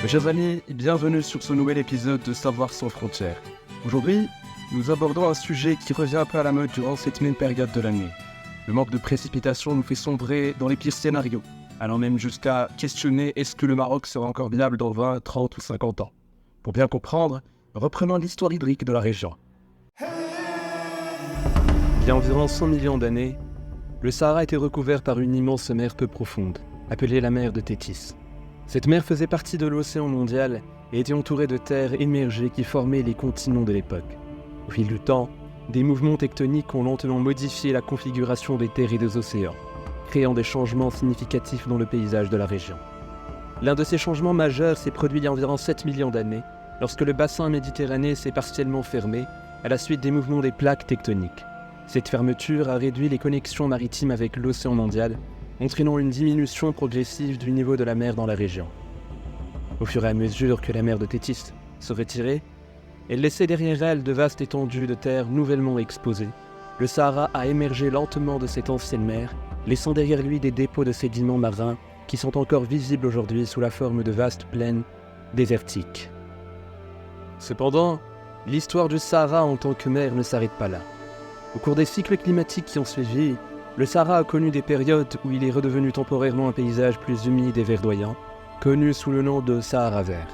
Mes chers amis, bienvenue sur ce nouvel épisode de Savoir sans frontières. Aujourd'hui, nous abordons un sujet qui revient un peu à la mode durant cette même période de l'année. Le manque de précipitations nous fait sombrer dans les pires scénarios, allant même jusqu'à questionner est-ce que le Maroc sera encore viable dans 20, 30 ou 50 ans. Pour bien comprendre, reprenons l'histoire hydrique de la région. Il y a environ 100 millions d'années, le Sahara était recouvert par une immense mer peu profonde, appelée la mer de Tétis. Cette mer faisait partie de l'océan mondial et était entourée de terres émergées qui formaient les continents de l'époque. Au fil du temps, des mouvements tectoniques ont lentement modifié la configuration des terres et des océans, créant des changements significatifs dans le paysage de la région. L'un de ces changements majeurs s'est produit il y a environ 7 millions d'années, lorsque le bassin méditerranéen s'est partiellement fermé à la suite des mouvements des plaques tectoniques. Cette fermeture a réduit les connexions maritimes avec l'océan mondial, entraînant une diminution progressive du niveau de la mer dans la région. Au fur et à mesure que la mer de Tétis se retirait, elle laissait derrière elle de vastes étendues de terre nouvellement exposées. Le Sahara a émergé lentement de cette ancienne mer, laissant derrière lui des dépôts de sédiments marins qui sont encore visibles aujourd'hui sous la forme de vastes plaines désertiques. Cependant, l'histoire du Sahara en tant que mer ne s'arrête pas là. Au cours des cycles climatiques qui ont suivi, le Sahara a connu des périodes où il est redevenu temporairement un paysage plus humide et verdoyant, connu sous le nom de Sahara vert.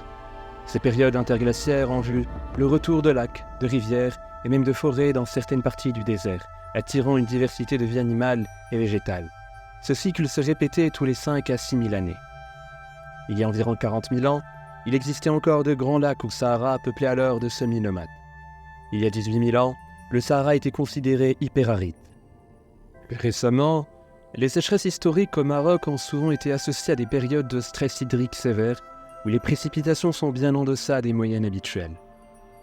Ces périodes interglaciaires ont vu le retour de lacs, de rivières et même de forêts dans certaines parties du désert, attirant une diversité de vie animale et végétale. Ce cycle se répétait tous les 5 à 6 000 années. Il y a environ 40 000 ans, il existait encore de grands lacs au Sahara peuplés alors de semi-nomades. Il y a 18 000 ans, le Sahara était considéré hyperaride. Récemment, les sécheresses historiques au Maroc ont souvent été associées à des périodes de stress hydrique sévère où les précipitations sont bien en deçà des moyennes habituelles.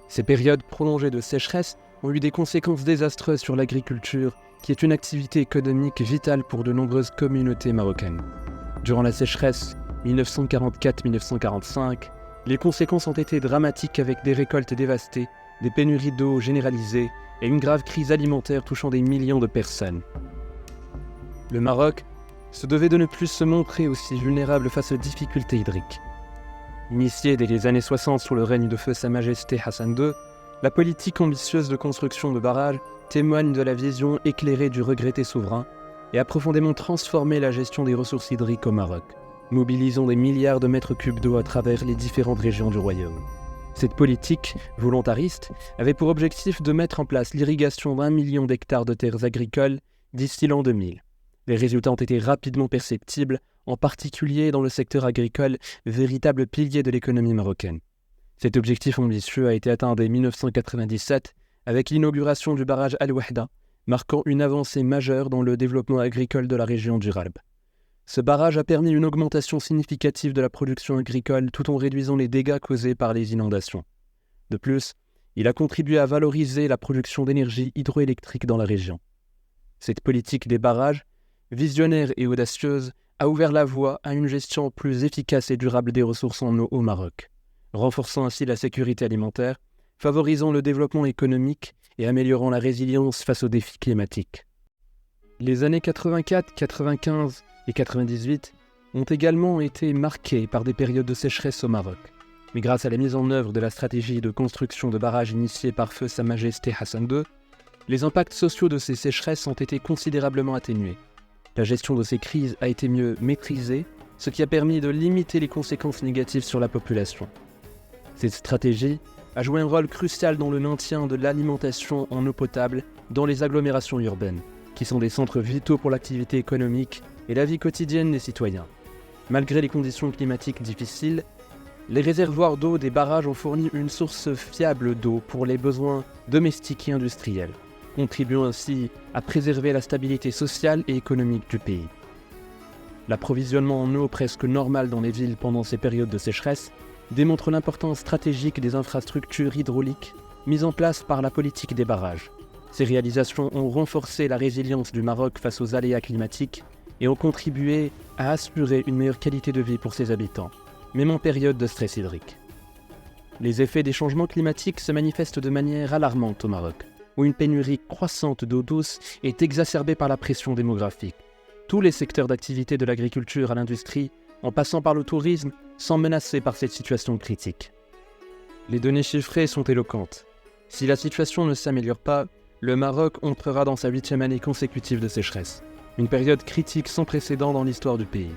Ces périodes prolongées de sécheresse ont eu des conséquences désastreuses sur l'agriculture, qui est une activité économique vitale pour de nombreuses communautés marocaines. Durant la sécheresse 1944-1945, les conséquences ont été dramatiques avec des récoltes dévastées, des pénuries d'eau généralisées et une grave crise alimentaire touchant des millions de personnes. Le Maroc se devait de ne plus se montrer aussi vulnérable face aux difficultés hydriques. Initiée dès les années 60 sous le règne de feu Sa Majesté Hassan II, la politique ambitieuse de construction de barrages témoigne de la vision éclairée du regretté souverain et a profondément transformé la gestion des ressources hydriques au Maroc, mobilisant des milliards de mètres cubes d'eau à travers les différentes régions du royaume. Cette politique, volontariste, avait pour objectif de mettre en place l'irrigation d'1 million d'hectares de terres agricoles d'ici l'an 2000. Les résultats ont été rapidement perceptibles, en particulier dans le secteur agricole, véritable pilier de l'économie marocaine. Cet objectif ambitieux a été atteint dès 1997 avec l'inauguration du barrage Al-Wahda, marquant une avancée majeure dans le développement agricole de la région du Ralb. Ce barrage a permis une augmentation significative de la production agricole tout en réduisant les dégâts causés par les inondations. De plus, il a contribué à valoriser la production d'énergie hydroélectrique dans la région. Cette politique des barrages, visionnaire et audacieuse, a ouvert la voie à une gestion plus efficace et durable des ressources en eau au Maroc, renforçant ainsi la sécurité alimentaire, favorisant le développement économique et améliorant la résilience face aux défis climatiques. Les années 84, 95 et 98 ont également été marquées par des périodes de sécheresse au Maroc. Mais grâce à la mise en œuvre de la stratégie de construction de barrages initiée par feu Sa Majesté Hassan II, les impacts sociaux de ces sécheresses ont été considérablement atténués. La gestion de ces crises a été mieux maîtrisée, ce qui a permis de limiter les conséquences négatives sur la population. Cette stratégie a joué un rôle crucial dans le maintien de l'alimentation en eau potable dans les agglomérations urbaines, qui sont des centres vitaux pour l'activité économique et la vie quotidienne des citoyens. Malgré les conditions climatiques difficiles, les réservoirs d'eau des barrages ont fourni une source fiable d'eau pour les besoins domestiques et industriels, contribuant ainsi à préserver la stabilité sociale et économique du pays. L'approvisionnement en eau presque normal dans les villes pendant ces périodes de sécheresse démontre l'importance stratégique des infrastructures hydrauliques mises en place par la politique des barrages. Ces réalisations ont renforcé la résilience du Maroc face aux aléas climatiques et ont contribué à assurer une meilleure qualité de vie pour ses habitants, même en période de stress hydrique. Les effets des changements climatiques se manifestent de manière alarmante au Maroc, où une pénurie croissante d'eau douce est exacerbée par la pression démographique. Tous les secteurs d'activité de l'agriculture à l'industrie en passant par le tourisme, sont menacés par cette situation critique. Les données chiffrées sont éloquentes. Si la situation ne s'améliore pas, le Maroc entrera dans sa 8e année consécutive de sécheresse, une période critique sans précédent dans l'histoire du pays.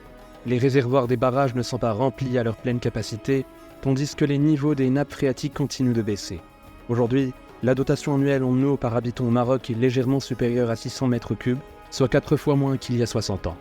Les réservoirs des barrages ne sont pas remplis à leur pleine capacité, tandis que les niveaux des nappes phréatiques continuent de baisser. Aujourd'hui, la dotation annuelle en eau par habitant au Maroc est légèrement supérieure à 600 mètres cubes, soit 4 fois moins qu'il y a 60 ans.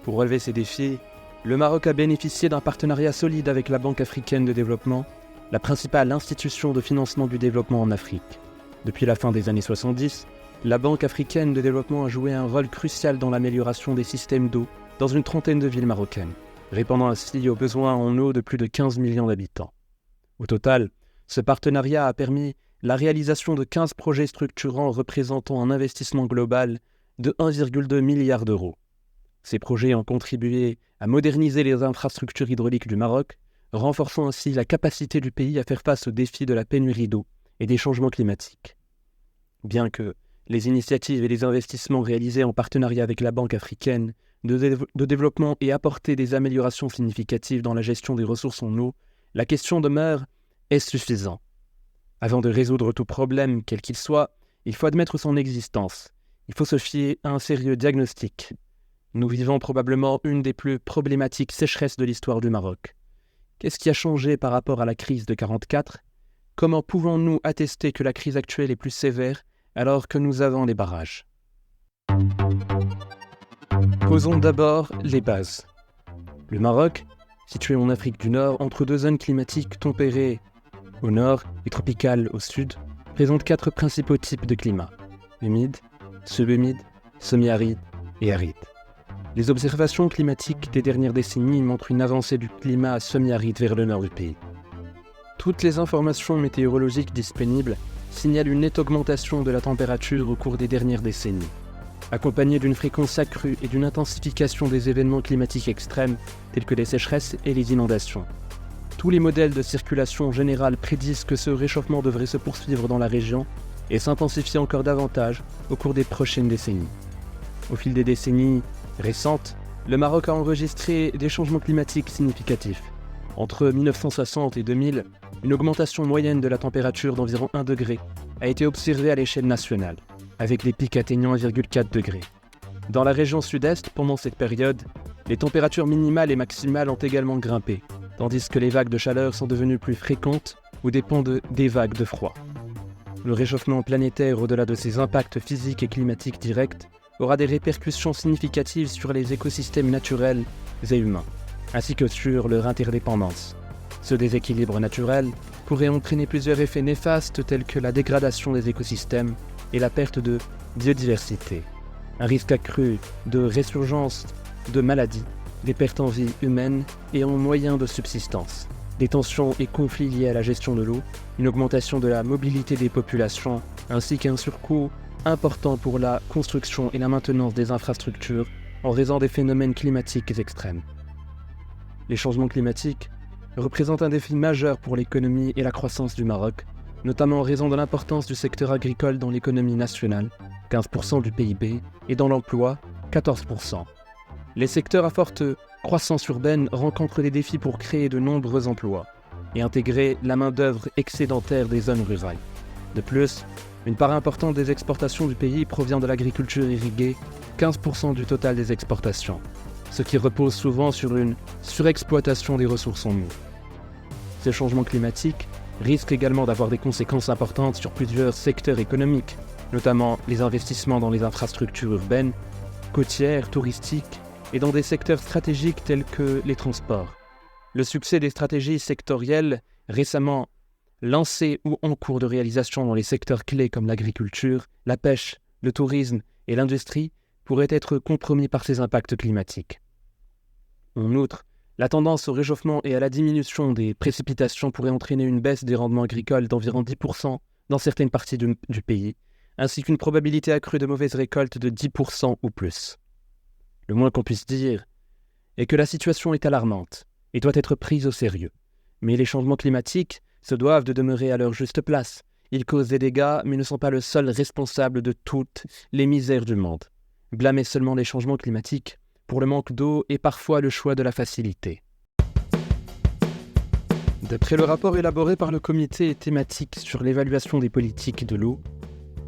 Pour relever ces défis, le Maroc a bénéficié d'un partenariat solide avec la Banque africaine de développement, la principale institution de financement du développement en Afrique. Depuis la fin des années 70, la Banque africaine de développement a joué un rôle crucial dans l'amélioration des systèmes d'eau dans une trentaine de villes marocaines, répondant ainsi aux besoins en eau de plus de 15 millions d'habitants. Au total, ce partenariat a permis la réalisation de 15 projets structurants représentant un investissement global de 1,2 milliard d'euros. Ces projets ont contribué à moderniser les infrastructures hydrauliques du Maroc, renforçant ainsi la capacité du pays à faire face aux défis de la pénurie d'eau et des changements climatiques. Bien que les initiatives et les investissements réalisés en partenariat avec la Banque africaine de développement aient apporté des améliorations significatives dans la gestion des ressources en eau, la question demeure: est-ce suffisant ? Avant de résoudre tout problème, quel qu'il soit, il faut admettre son existence. Il faut se fier à un sérieux diagnostic. Nous vivons probablement une des plus problématiques sécheresses de l'histoire du Maroc. Qu'est-ce qui a changé par rapport à la crise de 1944 ? Comment pouvons-nous attester que la crise actuelle est plus sévère alors que nous avons les barrages ? Posons d'abord les bases. Le Maroc, situé en Afrique du Nord, entre deux zones climatiques tempérées au nord et tropicales au sud, présente 4 principaux types de climats: humide, subhumide, semi-aride et aride. Les observations climatiques des dernières décennies montrent une avancée du climat semi-aride vers le nord du pays. Toutes les informations météorologiques disponibles signalent une nette augmentation de la température au cours des dernières décennies, accompagnée d'une fréquence accrue et d'une intensification des événements climatiques extrêmes tels que les sécheresses et les inondations. Tous les modèles de circulation générale prédisent que ce réchauffement devrait se poursuivre dans la région et s'intensifier encore davantage au cours des prochaines décennies. Au fil des décennies récentes, le Maroc a enregistré des changements climatiques significatifs. Entre 1960 et 2000, une augmentation moyenne de la température d'environ 1 degré a été observée à l'échelle nationale, avec les pics atteignant 1,4 degré. Dans la région sud-est, pendant cette période, les températures minimales et maximales ont également grimpé, tandis que les vagues de chaleur sont devenues plus fréquentes ou dépendent des vagues de froid. Le réchauffement planétaire, au-delà de ses impacts physiques et climatiques directs, aura des répercussions significatives sur les écosystèmes naturels et humains, ainsi que sur leur interdépendance. Ce déséquilibre naturel pourrait entraîner plusieurs effets néfastes tels que la dégradation des écosystèmes et la perte de biodiversité, un risque accru de résurgence de maladies, des pertes en vie humaine et en moyens de subsistance, des tensions et conflits liés à la gestion de l'eau, une augmentation de la mobilité des populations, ainsi qu'un surcoût important pour la construction et la maintenance des infrastructures en raison des phénomènes climatiques extrêmes. Les changements climatiques représentent un défi majeur pour l'économie et la croissance du Maroc, notamment en raison de l'importance du secteur agricole dans l'économie nationale, 15% du PIB, et dans l'emploi, 14%. Les secteurs à forte croissance urbaine rencontrent des défis pour créer de nombreux emplois et intégrer la main-d'œuvre excédentaire des zones rurales. De plus, une part importante des exportations du pays provient de l'agriculture irriguée, 15% du total des exportations, ce qui repose souvent sur une surexploitation des ressources en eau. Ces changements climatiques risquent également d'avoir des conséquences importantes sur plusieurs secteurs économiques, notamment les investissements dans les infrastructures urbaines, côtières, touristiques et dans des secteurs stratégiques tels que les transports. Le succès des stratégies sectorielles récemment lancées ou en cours de réalisation dans les secteurs clés comme l'agriculture, la pêche, le tourisme et l'industrie pourrait être compromis par ces impacts climatiques. En outre, la tendance au réchauffement et à la diminution des précipitations pourrait entraîner une baisse des rendements agricoles d'environ 10% dans certaines parties du pays, ainsi qu'une probabilité accrue de mauvaise récolte de 10% ou plus. Le moins qu'on puisse dire est que la situation est alarmante et doit être prise au sérieux. Mais les changements climatiques se doivent de demeurer à leur juste place. Ils causent des dégâts, mais ne sont pas le seul responsable de toutes les misères du monde. Blâmer seulement les changements climatiques pour le manque d'eau et parfois le choix de la facilité. D'après le rapport élaboré par le comité thématique sur l'évaluation des politiques de l'eau,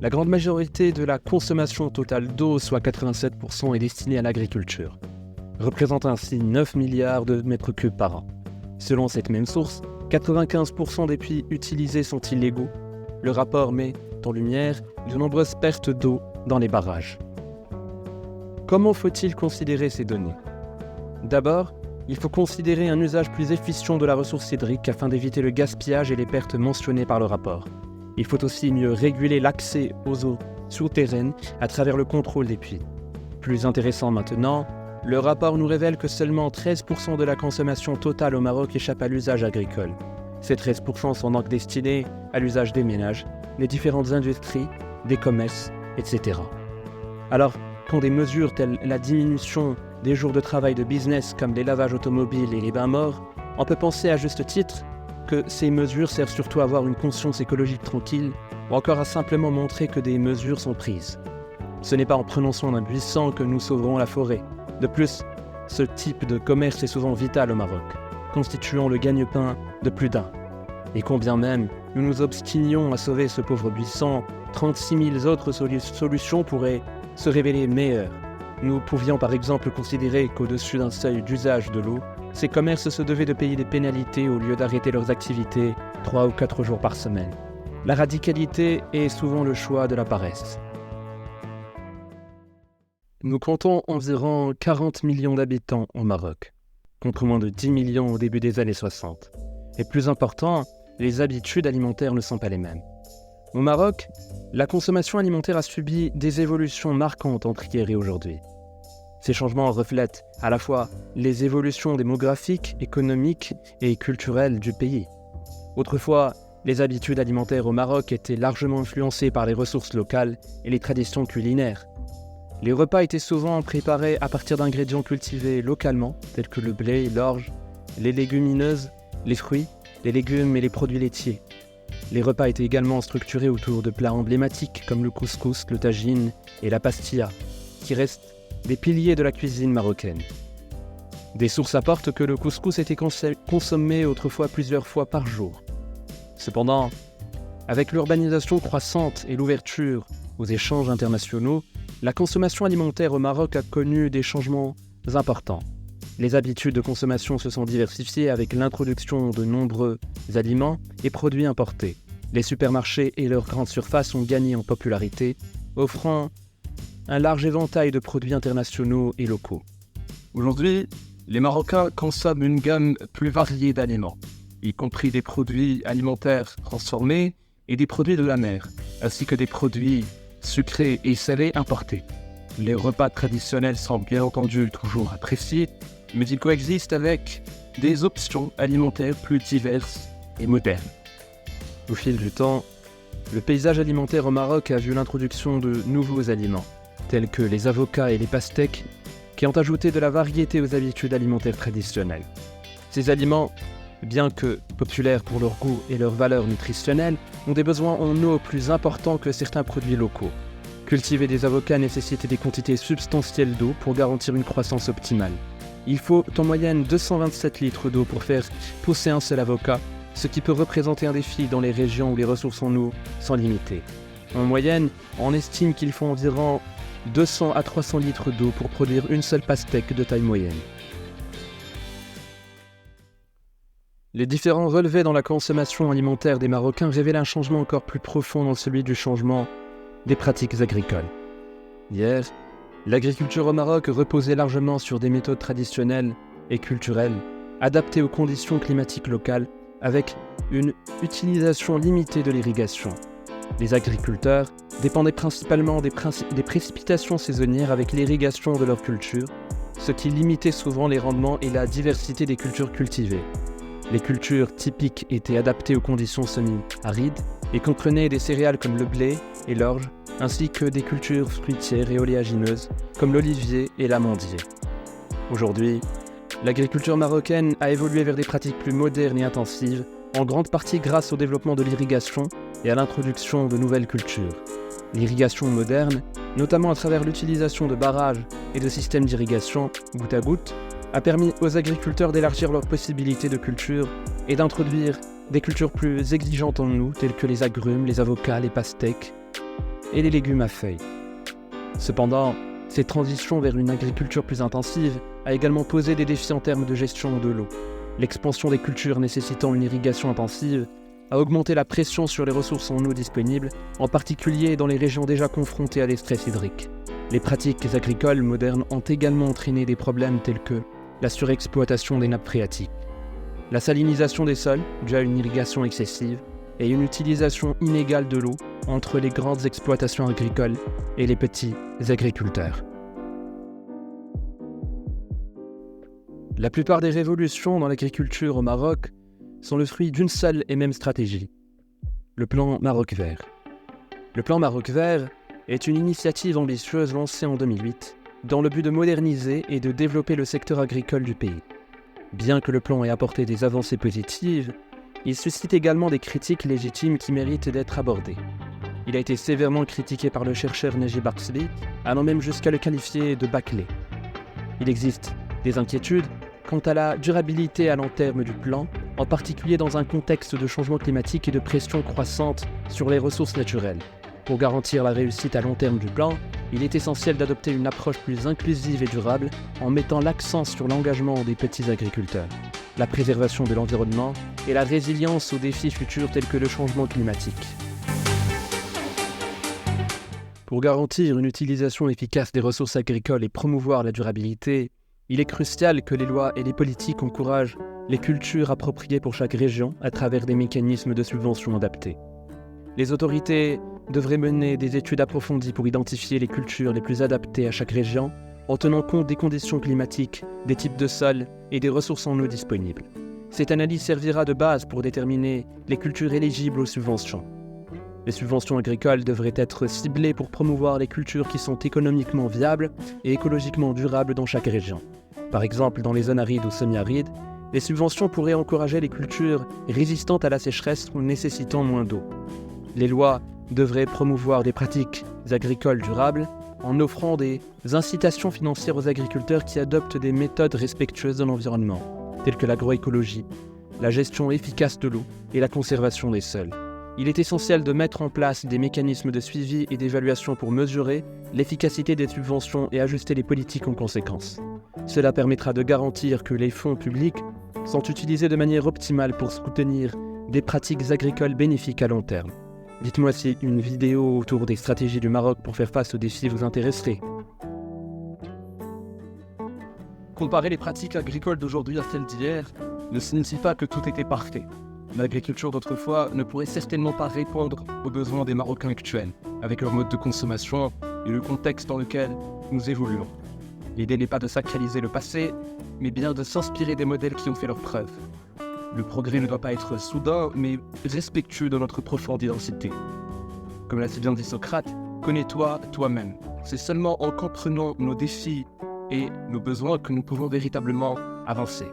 la grande majorité de la consommation totale d'eau, soit 87%, est destinée à l'agriculture, représentant ainsi 9 milliards de mètres cubes par an. Selon cette même source, 95% des puits utilisés sont illégaux. Le rapport met en lumière de nombreuses pertes d'eau dans les barrages. Comment faut-il considérer ces données ? D'abord, il faut considérer un usage plus efficient de la ressource hydrique afin d'éviter le gaspillage et les pertes mentionnées par le rapport. Il faut aussi mieux réguler l'accès aux eaux souterraines à travers le contrôle des puits. Plus intéressant maintenant, le rapport nous révèle que seulement 13% de la consommation totale au Maroc échappe à l'usage agricole. Ces 13% sont donc destinés à l'usage des ménages, des différentes industries, des commerces, etc. Alors, quand des mesures telles la diminution des jours de travail de business comme les lavages automobiles et les bains morts, on peut penser à juste titre que ces mesures servent surtout à avoir une conscience écologique tranquille ou encore à simplement montrer que des mesures sont prises. Ce n'est pas en prenant soin d'un buisson que nous sauverons la forêt. De plus, ce type de commerce est souvent vital au Maroc, constituant le gagne-pain de plus d'un. Et combien même nous nous obstinions à sauver ce pauvre buisson, 36 000 autres solutions pourraient se révéler meilleures. Nous pouvions par exemple considérer qu'au-dessus d'un seuil d'usage de l'eau, ces commerces se devaient de payer des pénalités au lieu d'arrêter leurs activités 3 ou 4 jours par semaine. La radicalité est souvent le choix de la paresse. Nous comptons environ 40 millions d'habitants au Maroc, contre moins de 10 millions au début des années 60. Et plus important, les habitudes alimentaires ne sont pas les mêmes. Au Maroc, la consommation alimentaire a subi des évolutions marquantes entre hier et aujourd'hui. Ces changements reflètent à la fois les évolutions démographiques, économiques et culturelles du pays. Autrefois, les habitudes alimentaires au Maroc étaient largement influencées par les ressources locales et les traditions culinaires. Les repas étaient souvent préparés à partir d'ingrédients cultivés localement, tels que le blé, l'orge, les légumineuses, les fruits, les légumes et les produits laitiers. Les repas étaient également structurés autour de plats emblématiques comme le couscous, le tagine et la pastilla, qui restent des piliers de la cuisine marocaine. Des sources apportent que le couscous était consommé autrefois plusieurs fois par jour. Cependant, avec l'urbanisation croissante et l'ouverture aux échanges internationaux, la consommation alimentaire au Maroc a connu des changements importants. Les habitudes de consommation se sont diversifiées avec l'introduction de nombreux aliments et produits importés. Les supermarchés et leurs grandes surfaces ont gagné en popularité, offrant un large éventail de produits internationaux et locaux. Aujourd'hui, les Marocains consomment une gamme plus variée d'aliments, y compris des produits alimentaires transformés et des produits de la mer, ainsi que des produits sucrés et salés importés. Les repas traditionnels sont bien entendu toujours appréciés, mais ils coexistent avec des options alimentaires plus diverses et modernes. Au fil du temps, le paysage alimentaire au Maroc a vu l'introduction de nouveaux aliments, tels que les avocats et les pastèques, qui ont ajouté de la variété aux habitudes alimentaires traditionnelles. Ces aliments, bien que populaires pour leur goût et leur valeur nutritionnelle, ont des besoins en eau plus importants que certains produits locaux. Cultiver des avocats nécessite des quantités substantielles d'eau pour garantir une croissance optimale. Il faut en moyenne 227 litres d'eau pour faire pousser un seul avocat, ce qui peut représenter un défi dans les régions où les ressources en eau sont limitées. En moyenne, on estime qu'il faut environ 200 à 300 litres d'eau pour produire une seule pastèque de taille moyenne. Les différents relevés dans la consommation alimentaire des Marocains révèlent un changement encore plus profond dans celui du changement des pratiques agricoles. Hier, l'agriculture au Maroc reposait largement sur des méthodes traditionnelles et culturelles, adaptées aux conditions climatiques locales, avec une utilisation limitée de l'irrigation. Les agriculteurs dépendaient principalement des précipitations saisonnières avec l'irrigation de leur culture, ce qui limitait souvent les rendements et la diversité des cultures cultivées. Les cultures typiques étaient adaptées aux conditions semi-arides et comprenaient des céréales comme le blé et l'orge, ainsi que des cultures fruitières et oléagineuses comme l'olivier et l'amandier. Aujourd'hui, l'agriculture marocaine a évolué vers des pratiques plus modernes et intensives, en grande partie grâce au développement de l'irrigation et à l'introduction de nouvelles cultures. L'irrigation moderne, notamment à travers l'utilisation de barrages et de systèmes d'irrigation goutte à goutte a permis aux agriculteurs d'élargir leurs possibilités de culture et d'introduire des cultures plus exigeantes en nous, telles que les agrumes, les avocats, les pastèques et les légumes à feuilles. Cependant, cette transition vers une agriculture plus intensive a également posé des défis en termes de gestion de l'eau. L'expansion des cultures nécessitant une irrigation intensive a augmenté la pression sur les ressources en eau disponibles, en particulier dans les régions déjà confrontées à des stress hydriques. Les pratiques agricoles modernes ont également entraîné des problèmes tels que la surexploitation des nappes phréatiques, la salinisation des sols due à une irrigation excessive et une utilisation inégale de l'eau entre les grandes exploitations agricoles et les petits agriculteurs. La plupart des révolutions dans l'agriculture au Maroc sont le fruit d'une seule et même stratégie, le plan Maroc Vert. Le plan Maroc Vert est une initiative ambitieuse lancée en 2008 dans le but de moderniser et de développer le secteur agricole du pays. Bien que le plan ait apporté des avancées positives, il suscite également des critiques légitimes qui méritent d'être abordées. Il a été sévèrement critiqué par le chercheur Najib Arsbi, allant même jusqu'à le qualifier de bâclé. Il existe des inquiétudes quant à la durabilité à long terme du plan, en particulier dans un contexte de changement climatique et de pression croissante sur les ressources naturelles. Pour garantir la réussite à long terme du plan, il est essentiel d'adopter une approche plus inclusive et durable en mettant l'accent sur l'engagement des petits agriculteurs, la préservation de l'environnement et la résilience aux défis futurs tels que le changement climatique. Pour garantir une utilisation efficace des ressources agricoles et promouvoir la durabilité, il est crucial que les lois et les politiques encouragent les cultures appropriées pour chaque région à travers des mécanismes de subvention adaptés. Les autorités devraient mener des études approfondies pour identifier les cultures les plus adaptées à chaque région en tenant compte des conditions climatiques, des types de sols et des ressources en eau disponibles. Cette analyse servira de base pour déterminer les cultures éligibles aux subventions. Les subventions agricoles devraient être ciblées pour promouvoir les cultures qui sont économiquement viables et écologiquement durables dans chaque région. Par exemple, dans les zones arides ou semi-arides, les subventions pourraient encourager les cultures résistantes à la sécheresse ou nécessitant moins d'eau. Les lois devraient promouvoir des pratiques agricoles durables en offrant des incitations financières aux agriculteurs qui adoptent des méthodes respectueuses de l'environnement, telles que l'agroécologie, la gestion efficace de l'eau et la conservation des sols. Il est essentiel de mettre en place des mécanismes de suivi et d'évaluation pour mesurer l'efficacité des subventions et ajuster les politiques en conséquence. Cela permettra de garantir que les fonds publics sont utilisés de manière optimale pour soutenir des pratiques agricoles bénéfiques à long terme. Dites-moi si une vidéo autour des stratégies du Maroc pour faire face aux défis vous intéresserait. Comparer les pratiques agricoles d'aujourd'hui à celles d'hier ne signifie pas que tout était parfait. L'agriculture d'autrefois ne pourrait certainement pas répondre aux besoins des Marocains actuels, avec leur mode de consommation et le contexte dans lequel nous évoluons. L'idée n'est pas de sacraliser le passé, mais bien de s'inspirer des modèles qui ont fait leurs preuves. Le progrès ne doit pas être soudain, mais respectueux de notre profonde identité. Comme l'a si bien dit Socrate, connais-toi toi-même. C'est seulement en comprenant nos défis et nos besoins que nous pouvons véritablement avancer.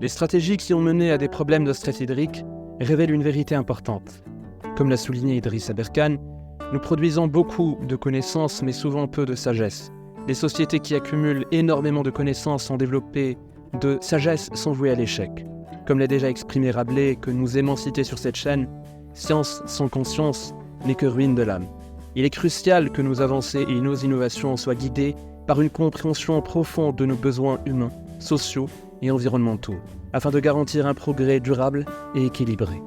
Les stratégies qui ont mené à des problèmes de stress hydrique révèlent une vérité importante. Comme l'a souligné Idriss Aberkane, nous produisons beaucoup de connaissances mais souvent peu de sagesse. Les sociétés qui accumulent énormément de connaissances ont développé de sagesse sans vouer à l'échec. Comme l'a déjà exprimé Rabelais, que nous aimons citer sur cette chaîne, « Science sans conscience n'est que ruine de l'âme ». Il est crucial que nos avancées et nos innovations soient guidées par une compréhension profonde de nos besoins humains, sociaux et environnementaux, afin de garantir un progrès durable et équilibré.